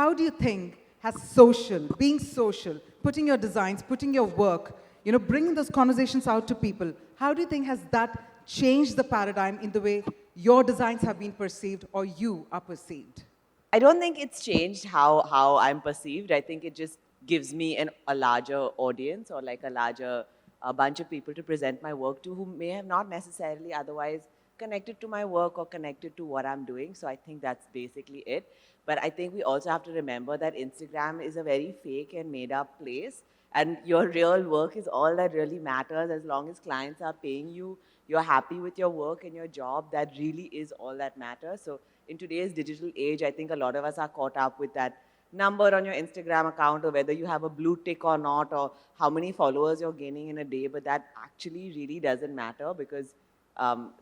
how do you think has being social, putting your designs, putting your work, bringing those conversations out to people, how do you think has that changed the paradigm in the way your designs have been perceived or you are perceived? I don't think it's changed how I'm perceived. I think it just gives me a larger audience or like a bunch of people to present my work to who may have not necessarily otherwise connected to my work or connected to what I'm doing. So I think that's basically it. But I think we also have to remember that Instagram is a very fake and made up place. And your real work is all that really matters. As long as clients are paying you, you're happy with your work and your job, that really is all that matters. So in today's digital age, I think a lot of us are caught up with that number on your Instagram account or whether you have a blue tick or not or how many followers you're gaining in a day. But that actually really doesn't matter because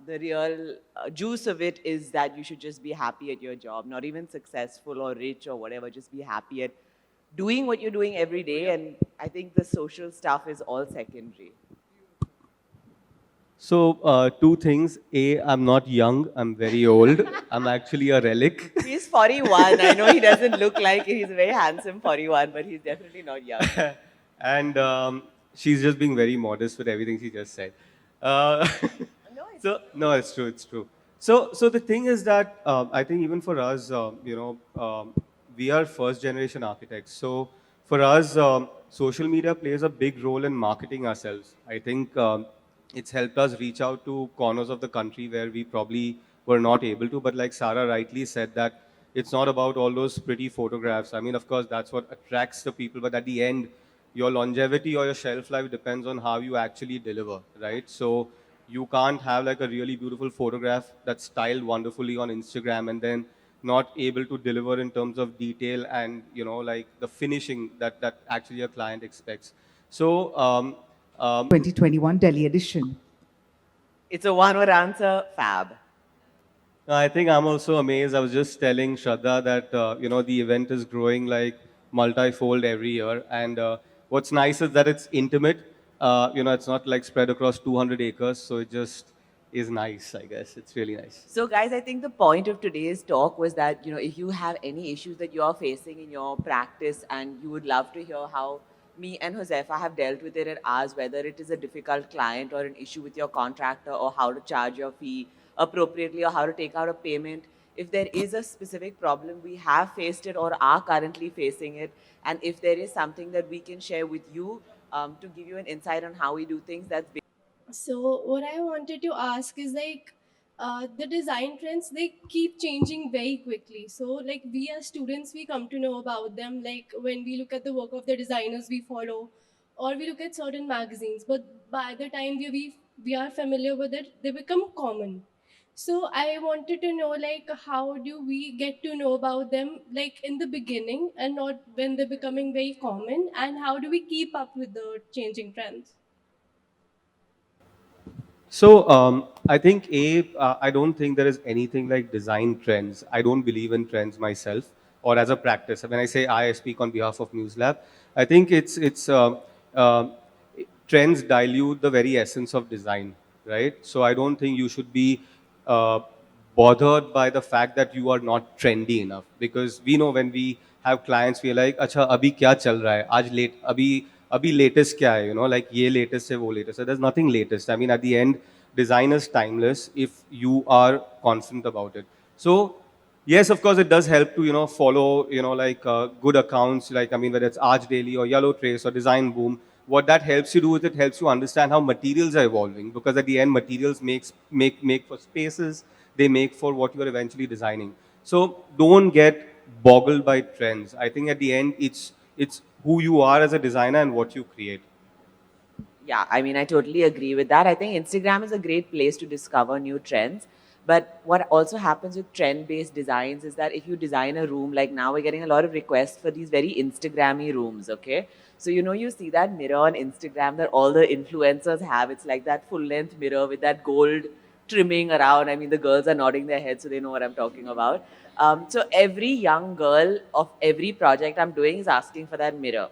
the real juice of it is that you should just be happy at your job, not even successful or rich or whatever, just be happy at doing what you're doing every day. And I think the social stuff is all secondary. So, two things. A, I'm not young, I'm very old. I'm actually a relic. He's 41. I know he doesn't look like it. He's a very handsome 41, but he's definitely not young. And she's just being very modest with everything she just said. Uh, no, it's true, it's true. So the thing is that I think even for us, we are first generation architects. So for us, social media plays a big role in marketing ourselves. I think it's helped us reach out to corners of the country where we probably were not able to. But like Sarah rightly said, that it's not about all those pretty photographs. I mean, of course, that's what attracts the people. But at the end, your longevity or your shelf life depends on how you actually deliver, right? So you can't have like a really beautiful photograph that's styled wonderfully on Instagram and then not able to deliver in terms of detail and like the finishing that actually a client expects. So 2021 Delhi edition. It's a one-word answer, fab. I think I'm also amazed. I was just telling Shraddha that the event is growing like multifold every year, and what's nice is that it's intimate. It's not like spread across 200 acres, so it just is nice. I guess it's really nice. So guys, I think the point of today's talk was that, if you have any issues that you're facing in your practice and you would love to hear how me and Huzefa have dealt with it at ours, whether it is a difficult client or an issue with your contractor or how to charge your fee appropriately or how to take out a payment. If there is a specific problem, we have faced it or are currently facing it. And if there is something that we can share with you to give you an insight on how we do things, that's So what I wanted to ask is like the design trends, they keep changing very quickly. So like we as students, we come to know about them like when we look at the work of the designers we follow, or we look at certain magazines. But by the time we are familiar with it, they become common. So I wanted to know like how do we get to know about them like in the beginning and not when they're becoming very common, and how do we keep up with the changing trends? So I think I don't think there is anything like design trends. I don't believe in trends myself or as a practice. When I say I speak on behalf of MuseLab. I think uh, trends dilute the very essence of design, right? So I don't think you should be uh, bothered by the fact that you are not trendy enough, because we know when we have clients, we are like, अच्छा अभी क्या चल रहा है आज late अभी latest क्या है, like ये latest है वो latest है. There's nothing latest. I mean, at the end, design is timeless if you are confident about it. So yes, of course, it does help to follow like good accounts, like, I mean, whether it's Arch Daily or Yellow Trace or Design Boom. What that helps you do is it helps you understand how materials are evolving, because at the end, materials make for spaces, they make for what you are eventually designing. So don't get boggled by trends. I think at the end, it's who you are as a designer and what you create. Yeah, I mean, I totally agree with that. I think Instagram is a great place to discover new trends. But what also happens with trend-based designs is that if you design a room, like now we're getting a lot of requests for these very Instagrammy rooms, okay? So, you see that mirror on Instagram that all the influencers have. It's like that full-length mirror with that gold trimming around. I mean, the girls are nodding their heads, so they know what I'm talking about. So every young girl of every project I'm doing is asking for that mirror.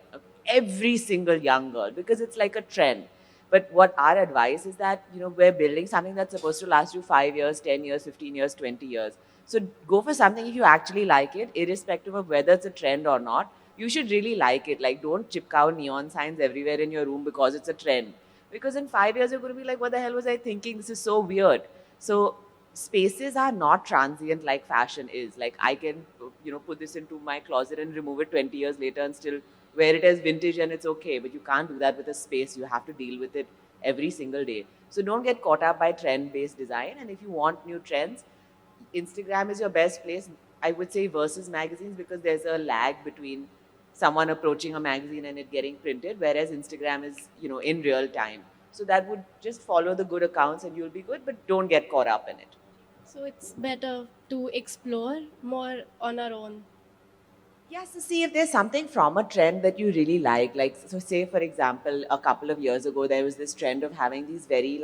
Every single young girl, because it's like a trend. But what our advice is that, you know, we're building something that's supposed to last you 5 years, 10 years, 15 years, 20 years. So go for something if you actually like it, irrespective of whether it's a trend or not. You should really like it. Like, don't chipkow neon signs everywhere in your room because it's a trend. Because in 5 years, you're going to be like, what the hell was I thinking? This is so weird. So spaces are not transient like fashion is. Like, I can, you know, put this into my closet and remove it 20 years later and still wear it as vintage and it's okay. But you can't do that with a space. You have to deal with it every single day. So don't get caught up by trend-based design. And if you want new trends, Instagram is your best place, I would say, versus magazines, because there's a lag between someone approaching a magazine and it getting printed, whereas Instagram is, you know, in real time. So that would just follow the good accounts and you'll be good, but don't get caught up in it. So it's better to explore more on our own. Yes, to see if there's something from a trend that you really like. Like, so say, for example, a couple of years ago, there was this trend of having these very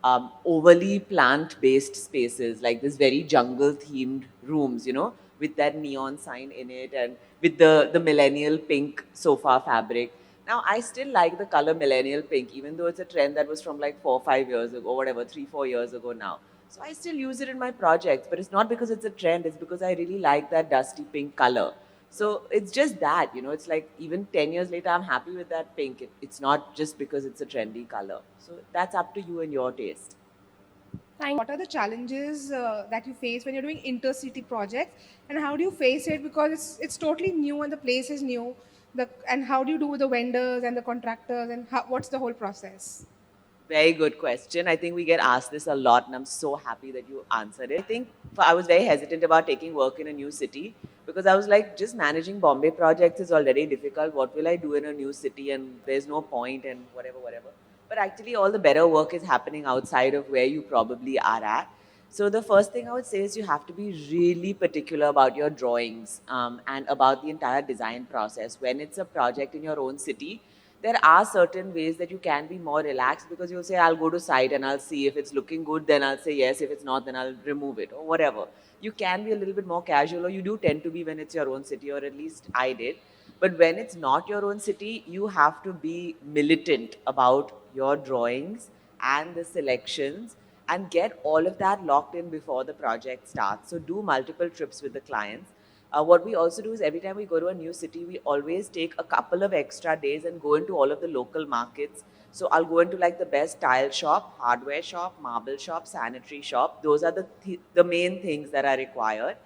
overly plant-based spaces, like this very jungle-themed rooms, you know, with that neon sign in it and with the millennial pink sofa fabric. Now, I still like the color millennial pink, even though it's a trend that was from like 4 or 5 years ago, or whatever, 3 or 4 years ago now. So I still use it in my projects, but it's not because it's a trend, it's because I really like that dusty pink color. So it's just that, you know, it's like even 10 years later, I'm happy with that pink. It's not just because it's a trendy color. So that's up to you and your taste. What are the challenges that you face when you're doing intercity projects, and how do you face it, because it's totally new and the place is new, and how do you do with the vendors and the contractors, and what's the whole process? Very good question. I think we get asked this a lot, and I'm so happy that you answered it. I think I was very hesitant about taking work in a new city because I was like, just managing Bombay projects is already difficult. What will I do in a new city? And there's no point, and whatever, whatever. But actually, all the better work is happening outside of where you probably are at. So the first thing I would say is you have to be really particular about your drawings and about the entire design process. When it's a project in your own city, there are certain ways that you can be more relaxed, because you'll say, I'll go to site and I'll see if it's looking good, then I'll say yes. If it's not, then I'll remove it or whatever. You can be a little bit more casual, or you do tend to be when it's your own city, or at least I did. But when it's not your own city, you have to be militant about your drawings and the selections and get all of that locked in before the project starts. So do multiple trips with the clients. What we also do is every time we go to a new city, we always take a couple of extra days and go into all of the local markets. So I'll go into like the best tile shop, hardware shop, marble shop, sanitary shop. Those are the main things that are required.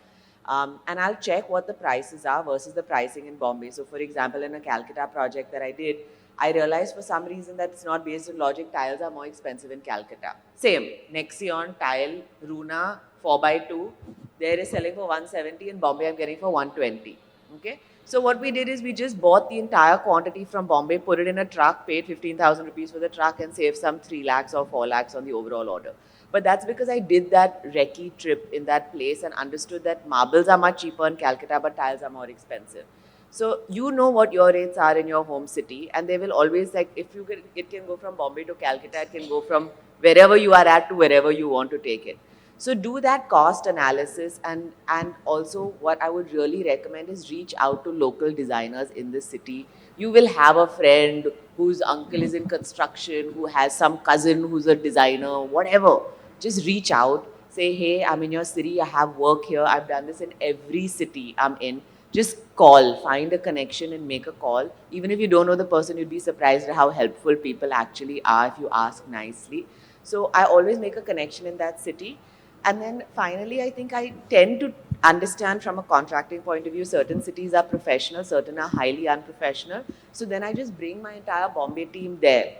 And I'll check what the prices are versus the pricing in Bombay. So for example, in a Calcutta project that I did, I realized for some reason that it's not based on logic, tiles are more expensive in Calcutta. Same, Nexion, tile, Runa, 4x2, there is selling for 170, in Bombay I'm getting for 120. Okay? So what we did is we just bought the entire quantity from Bombay, put it in a truck, paid 15,000 rupees for the truck and saved some 3 lakhs or 4 lakhs on the overall order. But that's because I did that recce trip in that place and understood that marbles are much cheaper in Calcutta, but tiles are more expensive. So you know what your rates are in your home city, and they will always, like, if you can, it can go from Bombay to Calcutta, it can go from wherever you are at to wherever you want to take it. So do that cost analysis, and also what I would really recommend is reach out to local designers in the city. You will have a friend whose uncle is in construction, who has some cousin who's a designer, whatever. Just reach out, say, hey, I'm in your city, I have work here, I've done this in every city I'm in. Just call, find a connection and make a call. Even if you don't know the person, you'd be surprised at how helpful people actually are if you ask nicely. So I always make a connection in that city. And then finally, I think I tend to understand from a contracting point of view, certain cities are professional, certain are highly unprofessional. So then I just bring my entire Bombay team there,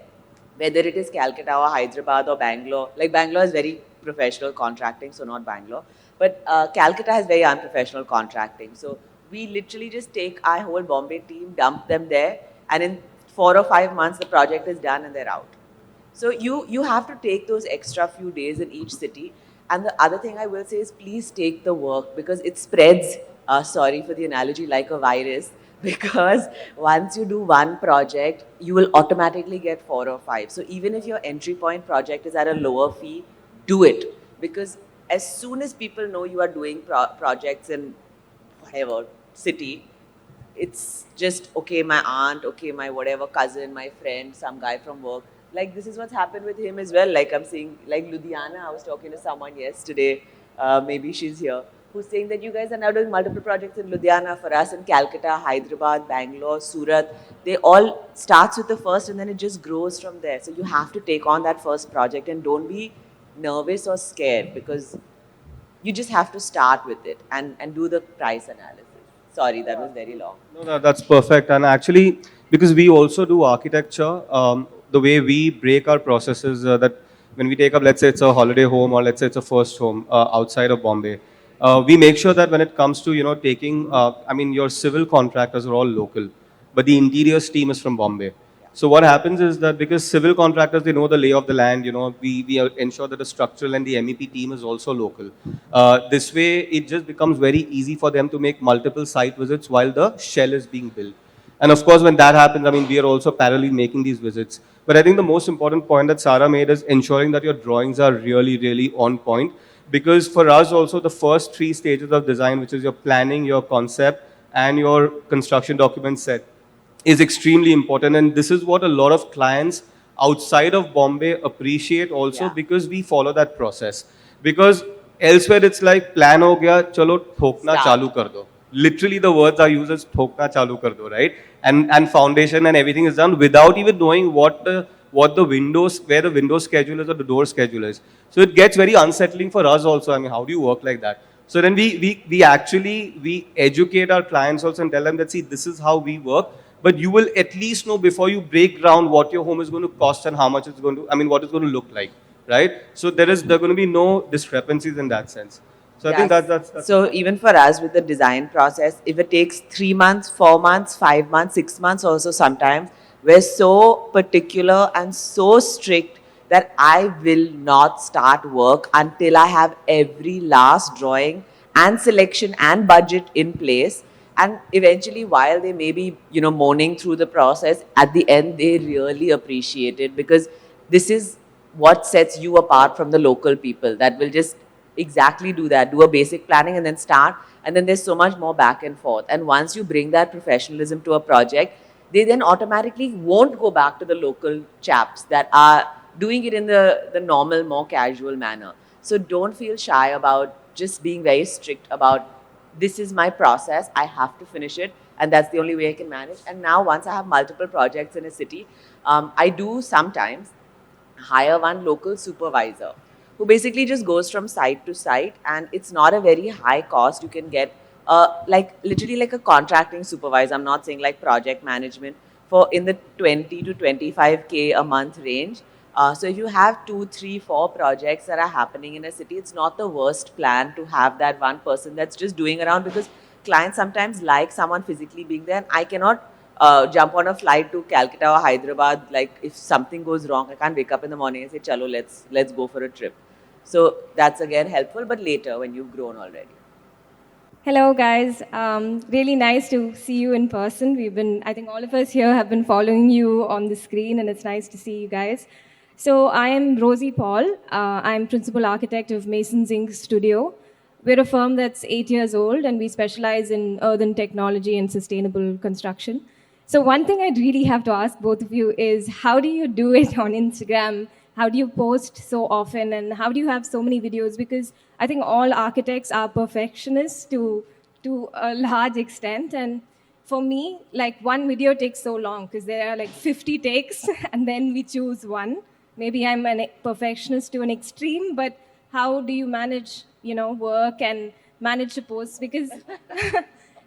whether it is Calcutta or Hyderabad or Bangalore. Like Bangalore is very professional contracting, so not Bangalore. But Calcutta has very unprofessional contracting. So we literally just take our whole Bombay team, dump them there, and in 4 or 5 months, the project is done and they're out. So you have to take those extra few days in each city. And the other thing I will say is please take the work, because it spreads, sorry for the analogy, like a virus. Because once you do one project, you will automatically get 4 or 5. So even if your entry point project is at a lower fee, do it. Because as soon as people know you are doing projects in whatever city, it's just, okay, my aunt, okay, my whatever cousin, my friend, some guy from work, like this is what's happened with him as well. Like I'm seeing, like Ludhiana, I was talking to someone yesterday, maybe she's here, who's saying that you guys are now doing multiple projects in Ludhiana. For us in Calcutta, Hyderabad, Bangalore, Surat, they all starts with the first and then it just grows from there. So you have to take on that first project and don't be nervous or scared, because you just have to start with it and do the price analysis. Sorry, that was very long. No, that's perfect. And actually, because we also do architecture, the way we break our processes, that when we take up, let's say it's a holiday home or let's say it's a first home outside of Bombay, we make sure that when it comes to, taking, I mean, your civil contractors are all local, but the interiors team is from Bombay. So what happens is that because civil contractors, they know the lay of the land, we ensure that the structural and the MEP team is also local. This way, it just becomes very easy for them to make multiple site visits while the shell is being built. And of course, when that happens, I mean, we are also parallelly making these visits. But I think the most important point that Sarah made is ensuring that your drawings are really, really on point. Because for us also, the first 3 stages of design, which is your planning, your concept, and your construction document set, is extremely important, and this is what a lot of clients outside of Bombay appreciate also, Yeah. because we follow that process. Because elsewhere it's like plan ho gaya, chalo thokna Start. chalu kar do. Literally the words are used as thokna chalu kar do, right? And foundation and everything is done without even knowing what the windows, where the window schedule is or the door schedule is. So it gets very unsettling for us also. I mean, how do you work like that? So then we actually we educate our clients also and tell them that, see, this is how we work, but you will at least know before you break ground what your home is going to cost and how much it's going to, I mean, what it's going to look like, right? So there going to be no discrepancies in that sense. So I think Yes. that's So even for us with the design process, if it takes 3 months, 4 months, 5 months, 6 months also sometimes, we're so particular and so strict that I will not start work until I have every last drawing and selection and budget in place. And eventually, while they may be, moaning through the process, at the end, they really appreciate it, because this is what sets you apart from the local people that will just exactly do that, do a basic planning and then start. And then there's so much more back and forth. And once you bring that professionalism to a project, they then automatically won't go back to the local chaps that are doing it in the normal, more casual manner. So don't feel shy about just being very strict about, this is my process, I have to finish it, and that's the only way I can manage. And now once I have multiple projects in a city, I do sometimes hire one local supervisor who basically just goes from site to site, and it's not a very high cost. You can get like literally like a contracting supervisor. I'm not saying like project management, for in the 20 to 25K a month range. So if you have 2, 3, 4 projects that are happening in a city, it's not the worst plan to have that one person that's just doing around, because clients sometimes like someone physically being there, and I cannot jump on a flight to Calcutta or Hyderabad. Like if something goes wrong, I can't wake up in the morning and say, "Chalo, let's go for a trip." So that's again helpful, but later when you've grown already. Hello, guys. Really nice to see you in person. I think all of us here have been following you on the screen, and it's nice to see you guys. So, I am Rosie Paul. I'm principal architect of Masons Inc. Studio. We're a firm that's 8 years old, and we specialize in earthen technology and sustainable construction. So, one thing I'd really have to ask both of you is, how do you do it on Instagram? How do you post so often, and how do you have so many videos? Because I think all architects are perfectionists to a large extent, and for me, like one video takes so long because there are like 50 takes, and then we choose one. Maybe I'm a perfectionist to an extreme, but how do you manage, work and manage to post? Because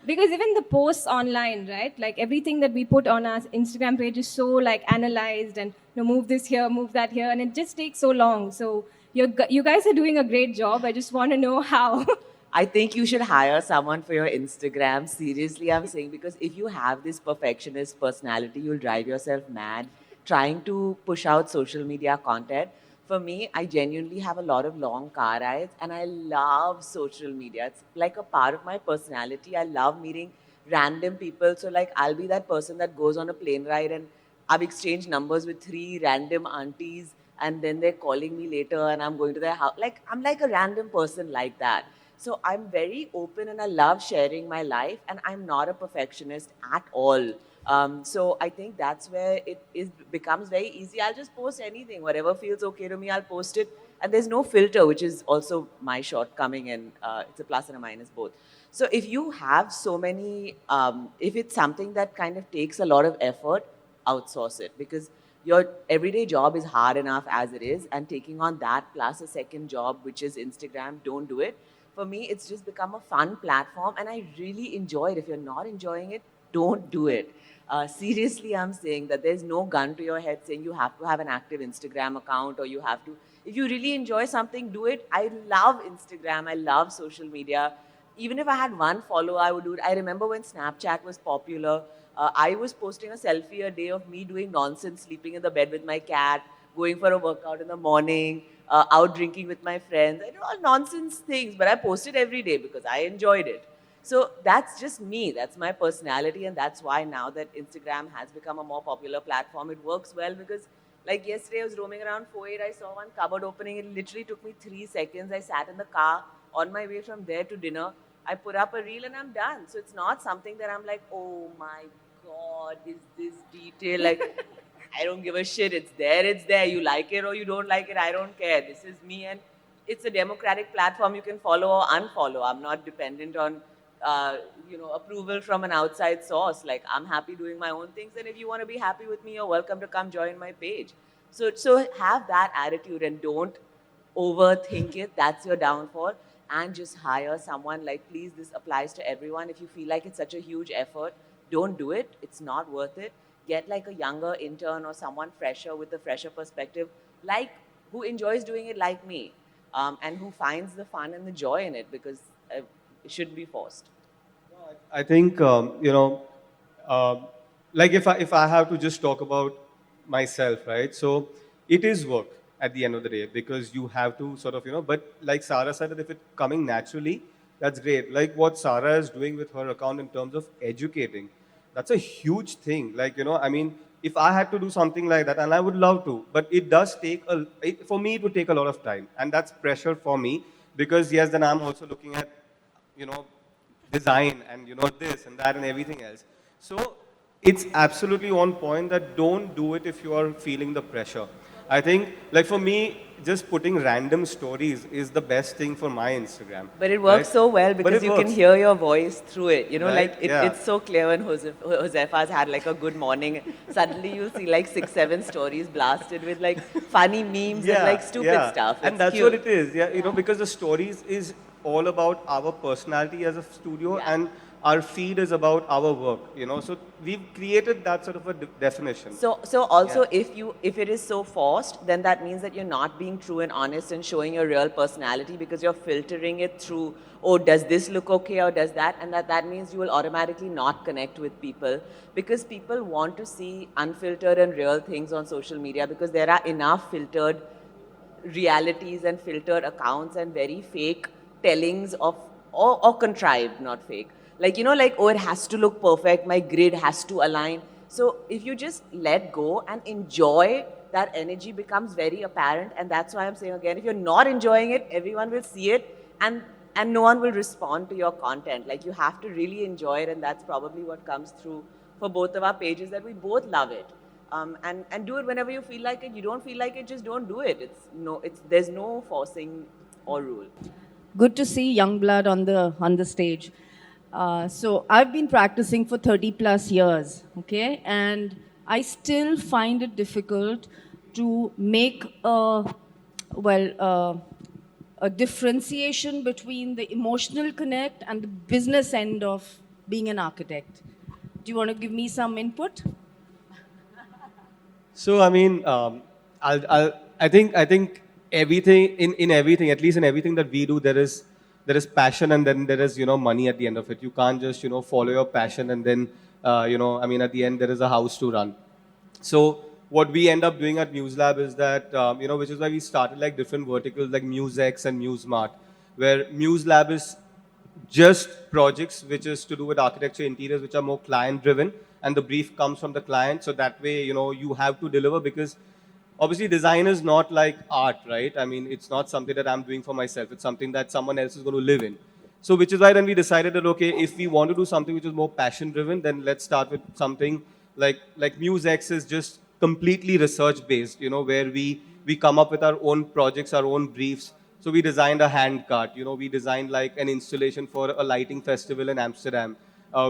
because even the posts online, right? Like everything that we put on our Instagram page is so like analyzed and move this here, move that here, and it just takes so long. So you guys are doing a great job. I just want to know how. I think you should hire someone for your Instagram. Seriously, I'm saying, because if you have this perfectionist personality, you'll drive yourself mad trying to push out social media content. For me, I genuinely have a lot of long car rides and I love social media. It's like a part of my personality. I love meeting random people. So, like, I'll be that person that goes on a plane ride and I've exchanged numbers with 3 random aunties, and then they're calling me later and I'm going to their house. Like, I'm like a random person like that. So I'm very open and I love sharing my life, and I'm not a perfectionist at all. So I think that's where becomes very easy. I'll just post anything, whatever feels okay to me, I'll post it. And there's no filter, which is also my shortcoming, and it's a plus and a minus both. So if you have so many, if it's something that kind of takes a lot of effort, outsource it, because your everyday job is hard enough as it is, and taking on that plus a second job, which is Instagram, don't do it. For me, it's just become a fun platform, and I really enjoy it. If you're not enjoying it, don't do it. Seriously, I'm saying that there's no gun to your head saying you have to have an active Instagram account, or you have to. If you really enjoy something, do it. I love Instagram. I love social media. Even if I had one follower, I would do it. I remember when Snapchat was popular, I was posting a selfie a day of me doing nonsense, sleeping in the bed with my cat, going for a workout in the morning, out drinking with my friends. I did all nonsense things, but I posted every day because I enjoyed it. So that's just me. That's my personality, and that's why now that Instagram has become a more popular platform, it works well because, like yesterday, I was roaming around FOAID. I saw one cupboard opening. It literally took me 3 seconds. I sat in the car on my way from there to dinner. I put up a reel and I'm done. So it's not something that I'm like, oh my God, is this detail? Like, I don't give a shit. It's there, it's there. You like it or you don't like it, I don't care. This is me, and it's a democratic platform. You can follow or unfollow. I'm not dependent on, approval from an outside source. Like, I'm happy doing my own things, and if you want to be happy with me, you're welcome to come join my page. So have that attitude and don't overthink it. That's your downfall. And just hire someone. Like, please, this applies to everyone. If you feel like it's such a huge effort, don't do it. It's not worth it. Get like a younger intern or someone fresher with a fresher perspective, like who enjoys doing it like me, and who finds the fun and the joy in it, because it shouldn't be forced. I think uh, like if I have to just talk about myself, right? So it is work at the end of the day, because you have to sort of But like Sarah said, that if it's coming naturally, that's great. Like what Sarah is doing with her account in terms of educating, that's a huge thing. Like I mean, if I had to do something like that, and I would love to, but it does take for me it would take a lot of time, and that's pressure for me, because yes, then I'm also looking at you know design and this and that and everything else. So it's absolutely on point that don't do it if you are feeling the pressure. I think, like for me, just putting random stories is the best thing for my Instagram. But it works right? so well But because it you can works. hear your voice through it. Right? Like Yeah. it's so clear when Huzefa's had like a good morning. Suddenly you'll see like 6, 7 stories blasted with like funny memes and like stupid stuff. And It's that's cute. what it is. Yeah, because the stories is all about our personality as a studio, Yeah. and our feed is about our work. So we've created that sort of a definition. So also Yeah. if it is so forced, then that means that you're not being true and honest and showing your real personality, because you're filtering it through, oh, does this look okay or does that? And that means you will automatically not connect with people, because people want to see unfiltered and real things on social media, because there are enough filtered realities and filtered accounts and very fake tellings of, or contrived, not fake. Like, like, oh, it has to look perfect, my grid has to align. So if you just let go and enjoy, that energy becomes very apparent. And that's why I'm saying again, if you're not enjoying it, everyone will see it, and no one will respond to your content. Like, you have to really enjoy it, and that's probably what comes through for both of our pages, that we both love it. And do it whenever you feel like it. You don't feel like it, just don't do it. There's no forcing or rule. Good to see young blood on the stage. So I've been practicing for 30 plus years, okay, and I still find it difficult to make a differentiation between the emotional connect and the business end of being an architect. Do you want to give me some input? So I mean, I think everything in everything, at least in everything that we do, there is passion, and then there is money at the end of it. You can't just follow your passion and then I mean, at the end there is a house to run. So what we end up doing at MuseLab is that which is why we started like different verticals like MuseX and MuseMart, where MuseLab is just projects which is to do with architecture interiors, which are more client driven, and the brief comes from the client. So that way you have to deliver, because obviously design is not like art, right? I mean, it's not something that I'm doing for myself. It's something that someone else is going to live in. So which is why then we decided that, okay, if we want to do something which is more passion driven, then let's start with something like MuseX is just completely research based, you know, where we come up with our own projects, our own briefs. So we designed a hand cart, you know, we designed like an installation for a lighting festival in Amsterdam.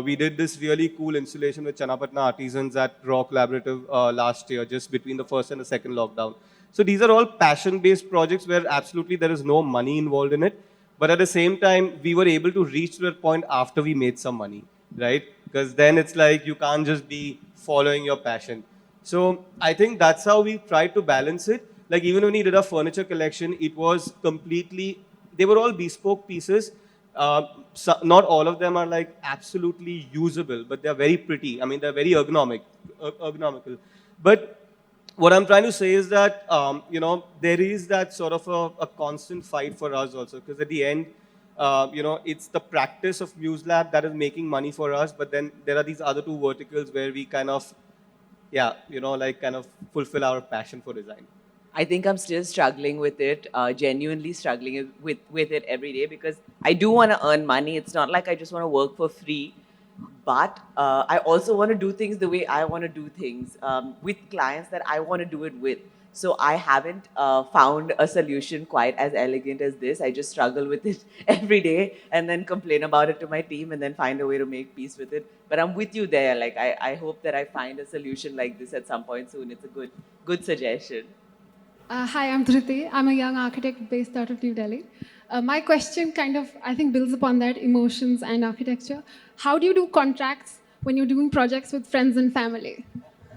We did this really cool installation with Channapatna artisans at Raw Collaborative last year, just between the first and the second lockdown. So these are all passion-based projects where absolutely there is no money involved in it. But at the same time, we were able to reach to that point after we made some money, right? Because then it's like you can't just be following your passion. So I think that's how we tried to balance it. Like even when we did a furniture collection, it was completely, they were all bespoke pieces. So not all of them are like absolutely usable, but they're very pretty. I mean, they're very ergonomical. But what I'm trying to say is that, you know, there is that sort of a constant fight for us also, because at the end, you know, it's the practice of MuseLab that is making money for us, but then there are these other two verticals where we kind of, yeah, you know, like kind of fulfill our passion for design. I think I'm still struggling with it, genuinely struggling with it every day, because I do want to earn money. It's not like I just want to work for free, but I also want to do things the way I want to do things, with clients that I want to do it with. So I haven't found a solution quite as elegant as this. I just struggle with it every day and then complain about it to my team and then find a way to make peace with it. But I'm with you there. Like I hope that I find a solution like this at some point soon. It's a good suggestion. Hi, I'm Dhriti. I'm a young architect based out of New Delhi. My question kind of, I think, builds upon that, emotions and architecture. How do you do contracts when you're doing projects with friends and family?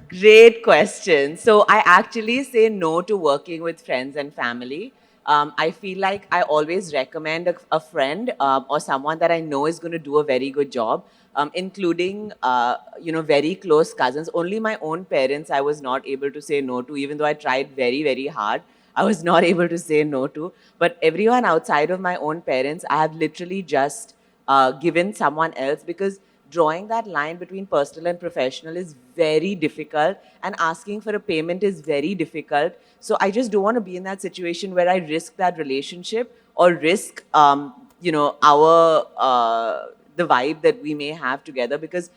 Great question. So I actually say no to working with friends and family. I feel like I always recommend a friend or someone that I know is going to do a very good job, including you know, very close cousins. Only my own parents I was not able to say no to, even though I tried very, very hard. I was not able to say no to. But everyone outside of my own parents, I have literally just given someone else, because drawing that line between personal and professional is very difficult, and asking for a payment is very difficult. So I just don't want to be in that situation where I risk that relationship or risk, you know, the vibe that we may have together, because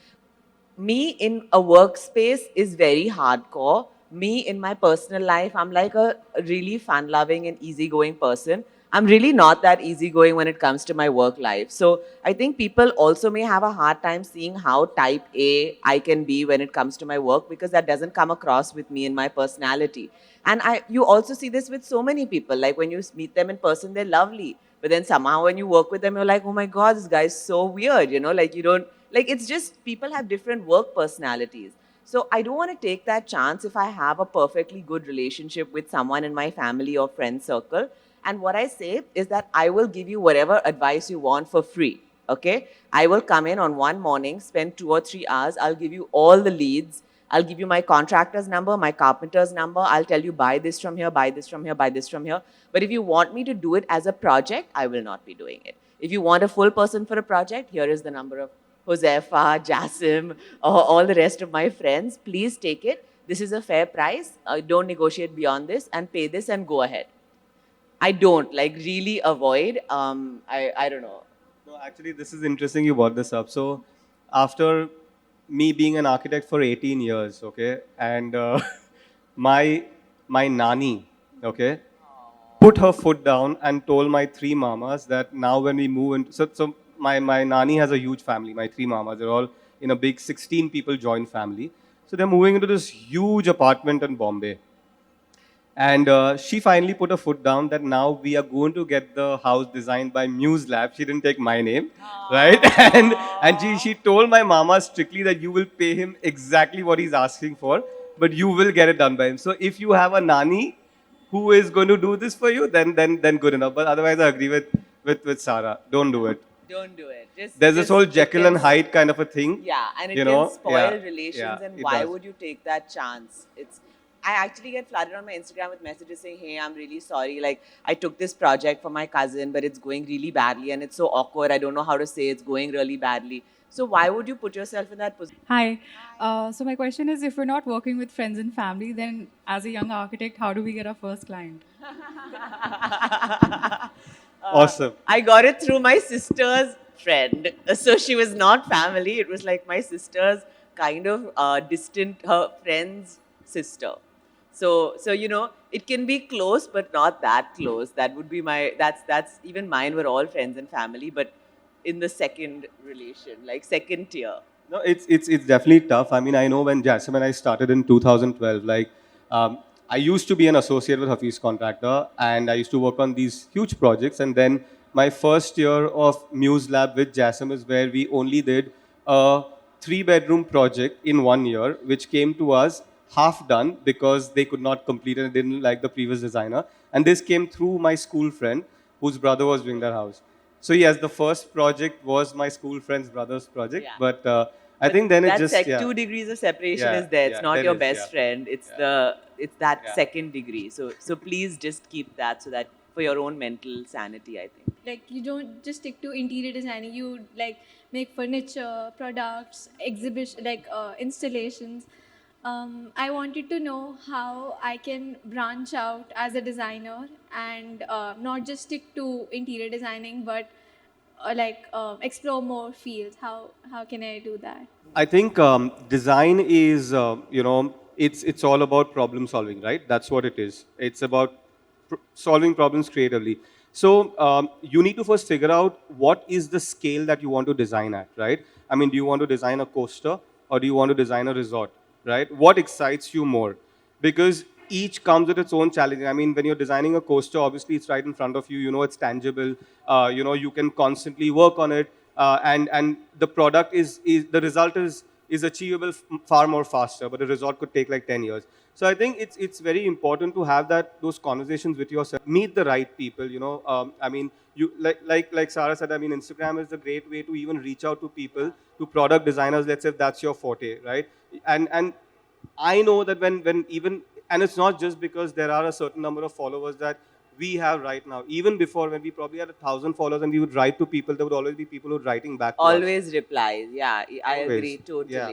me in a workspace is very hardcore. Me in my personal life, I'm like a really fun-loving and easygoing person. I'm really not that easygoing when it comes to my work life. So I think people also may have a hard time seeing how type A I can be when it comes to my work, because that doesn't come across with me in my personality. And you also see this with so many people. Like when you meet them in person, they're lovely. But then somehow when you work with them, you're like, oh my God, this guy's so weird, you know, like you don't, like it's just people have different work personalities. So I don't want to take that chance if I have a perfectly good relationship with someone in my family or friend circle. And what I say is that I will give you whatever advice you want for free, okay? I will come in on one morning, spend 2 or 3 hours. I'll give you all the leads. I'll give you my contractor's number, my carpenter's number. I'll tell you, buy this from here, buy this from here, buy this from here. But if you want me to do it as a project, I will not be doing it. If you want a full person for a project, here is the number of Huzefa, Jasim, all the rest of my friends. Please take it. This is a fair price. Don't negotiate beyond this, and pay this and go ahead. I don't, like, really avoid. I don't know. No, actually, this is interesting you brought this up. So, after me being an architect for 18 years, okay, and my nani, okay, put her foot down and told my 3 mamas that now when we move into, so my nani has a huge family, my 3 mamas, they're all in a big 16 people joint family. So they're moving into this huge apartment in Bombay. And she finally put her foot down that now we are going to get the house designed by MuseLab. She didn't take my name, right? And she told my mama strictly that you will pay him exactly what he's asking for, but you will get it done by him. So if you have a nani who is going to do this for you, then good enough. But otherwise, I agree with Sarah. Don't do it. Don't do it. There's this whole Jekyll and Hyde kind of a thing. Yeah, and it you can know? spoil Yeah, relations. yeah, And it why does. would you take that chance? I actually get flooded on my Instagram with messages saying, hey, I'm really sorry. Like, I took this project for my cousin, but it's going really badly and it's so awkward. I don't know how to say it's going really badly. So why would you put yourself in that position? Hi. So my question is, if we're not working with friends and family, then as a young architect, how do we get our first client? Awesome. I got it through my sister's friend. So she was not family. It was like my sister's kind of distant, her friend's sister. So it can be close, but not that close. That would be that's even mine were all friends and family, but in the second relation, like second tier. No, it's definitely tough. I mean, I know when Jasmine and I started in 2012, like I used to be an associate with Hafiz Contractor, and I used to work on these huge projects. And then my first year of MuseLab with Jasmine is where we only did a 3-bedroom project in 1 year, which came to us half done because they could not complete it and didn't like the previous designer. And this came through my school friend whose brother was doing their house. So yes, the first project was my school friend's brother's project, Yeah. but I think then it That's just like yeah. 2 degrees of separation Yeah, is there. It's yeah, not there your is, best yeah. friend. It's that second degree. So please just keep that so that for your own mental sanity, I think. Like you don't just stick to interior designing, you like make furniture, products, exhibition, like installations. I wanted to know how I can branch out as a designer and not just stick to interior designing, but explore more fields. How can I do that? I think design is, it's all about problem solving, right? That's what it is. It's about solving problems creatively. So you need to first figure out what is the scale that you want to design at, right? I mean, do you want to design a coaster or do you want to design a resort, right? What excites you more? Because each comes with its own challenge. I mean, when you're designing a coaster, obviously it's right in front of you. You know it's tangible. You can constantly work on it, and the product is the result is achievable far more faster. But the result could take like 10 years. So I think it's very important to have those conversations with yourself. Meet the right people. I mean, you like Sarah said. I mean, Instagram is a great way to even reach out to people, to product designers. Let's say if that's your forte, right? And I know that when even, and it's not just because there are a certain number of followers that we have right now. Even before, when we probably had 1,000 followers and we would write to people, there would always be people who were writing back to us. Always replies. Yeah, I Always. agree totally. Yeah.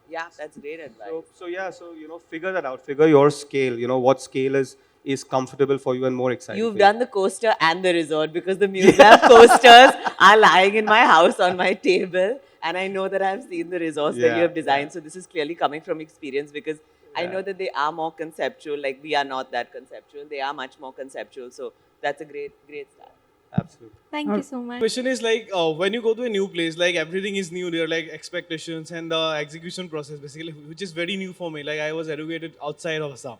Yeah, that's great advice. So figure that out. Figure your scale. What scale is comfortable for you and more exciting. You've for done the coaster and the resort because the MuseLab coasters are lying in my house on my table, and I know that I've seen the resorts that you have designed. So this is clearly coming from experience because I know that they are more conceptual. Like we are not that conceptual; they are much more conceptual. So that's a great start. Absolutely. Thank you so much. Question is like when you go to a new place, like everything is new there, like expectations and the execution process basically, which is very new for me. Like I was educated outside of Assam.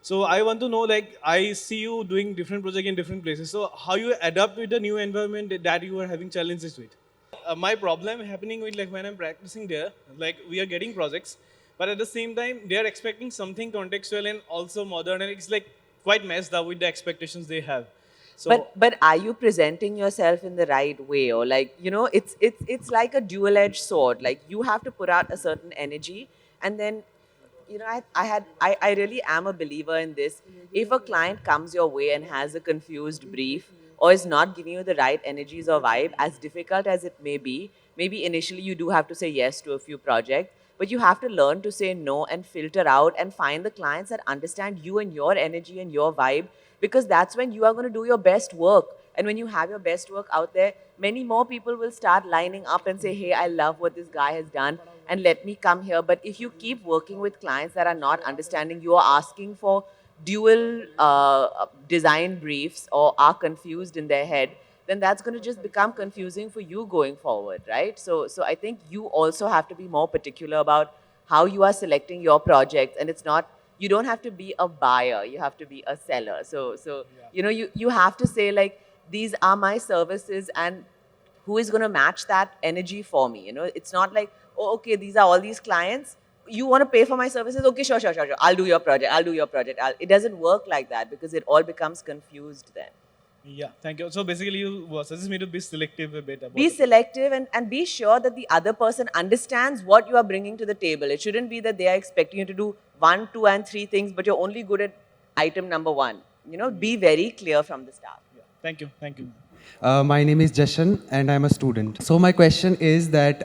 So I want to know, like I see you doing different projects in different places. So how you adapt with the new environment that you are having challenges with? My problem happening with like when I'm practicing there, like we are getting projects, but at the same time they are expecting something contextual and also modern, and it's like quite messed up with the expectations they have. So, But are you presenting yourself in the right way, or like it's like a dual-edged sword. Like you have to put out a certain energy, and then I really am a believer in this. If a client comes your way and has a confused brief or is not giving you the right energies or vibe, as difficult as it may be, maybe initially you do have to say yes to a few projects, but you have to learn to say no and filter out and find the clients that understand you and your energy and your vibe, because that's when you are going to do your best work. And when you have your best work out there, many more people will start lining up and say, hey, I love what this guy has done and let me come here. But if you keep working with clients that are not understanding, you are asking for dual design briefs or are confused in their head, then that's going to just become confusing for you going forward, right? So I think you also have to be more particular about how you are selecting your projects. And it's not, you don't have to be a buyer, you have to be a seller. So you have to say like, these are my services and who is going to match that energy for me? It's not like, oh, okay, these are all these clients. You want to pay for my services? Okay, sure. I'll do your project. It doesn't work like that because it all becomes confused then. yeah, thank you. So basically you suggest me to be selective a bit about Be selective and be sure that the other person understands what you are bringing to the table. It shouldn't be that they are expecting you to do 1, 2, and 3 things, but you're only good at item number 1. Be very clear from the start. Yeah. Thank you. My name is Jashan and I'm a student. So my question is that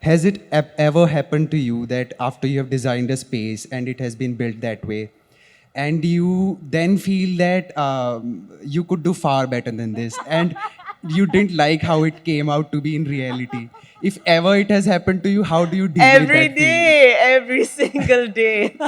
has it ever happened to you that after you have designed a space and it has been built that way, and you then feel that you could do far better than this, and you didn't like how it came out to be in reality. If ever it has happened to you, how do you deal with Every that feeling? day, every single day.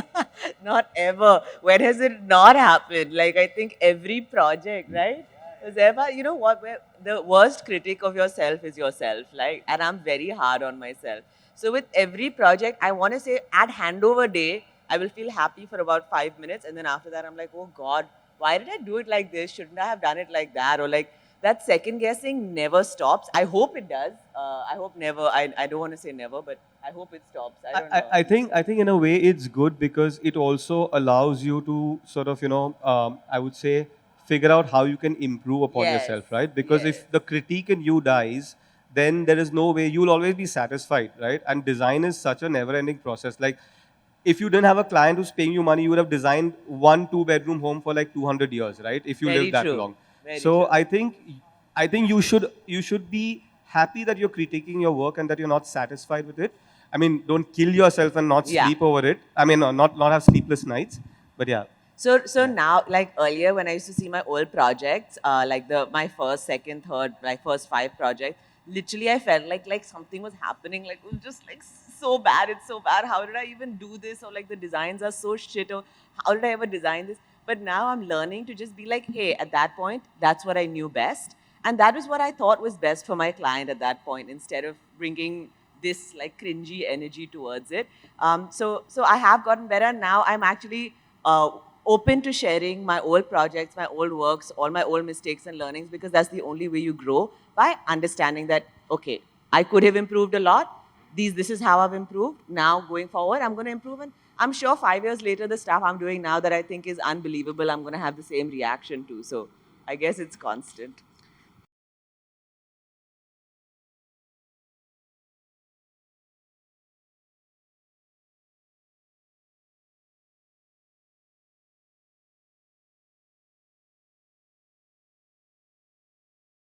Not ever. When has it not happened? Like, I think every project, right? Huzefa, you know what? The worst critic of yourself is yourself. Like, and I'm very hard on myself. So with every project, I want to say at handover day, I will feel happy for about 5 minutes, and then after that, I'm like, oh God, why did I do it like this? Shouldn't I have done it like that? Or like, that second guessing never stops. I hope it does. I hope never. I don't want to say never, but I hope it stops. I don't know. I think in a way it's good because it also allows you to sort of, I would say, figure out how you can improve upon Yes, yourself, right? Because yes. if the critique in you dies, then there is no way you'll always be satisfied, right? And design is such a never-ending process. Like, if you didn't have a client who's paying you money, you would have designed 1 2 bedroom home for like 200 years, right? If you Very lived that true. long. Very So true. I think you should be happy that you're critiquing your work and that you're not satisfied with it. I mean, don't kill yourself and not Yeah. sleep over it. I mean, not have sleepless nights. But yeah. So now, like earlier, when I used to see my old projects, like my first, second, third, like first 5 projects, literally I felt like something was happening. Like it was just like so bad. It's so bad. How did I even do this? Or like the designs are so shit. Or how did I ever design this? But now I'm learning to just be like, hey, at that point, that's what I knew best, and that was what I thought was best for my client at that point. Instead of bringing this like cringy energy towards it. So I have gotten better. Now I'm actually open to sharing my old projects, my old works, all my old mistakes and learnings, because that's the only way you grow, by understanding that, okay, I could have improved a lot. This is how I've improved. Now going forward, I'm going to improve. And I'm sure 5 years later, the stuff I'm doing now that I think is unbelievable, I'm going to have the same reaction to. So I guess it's constant.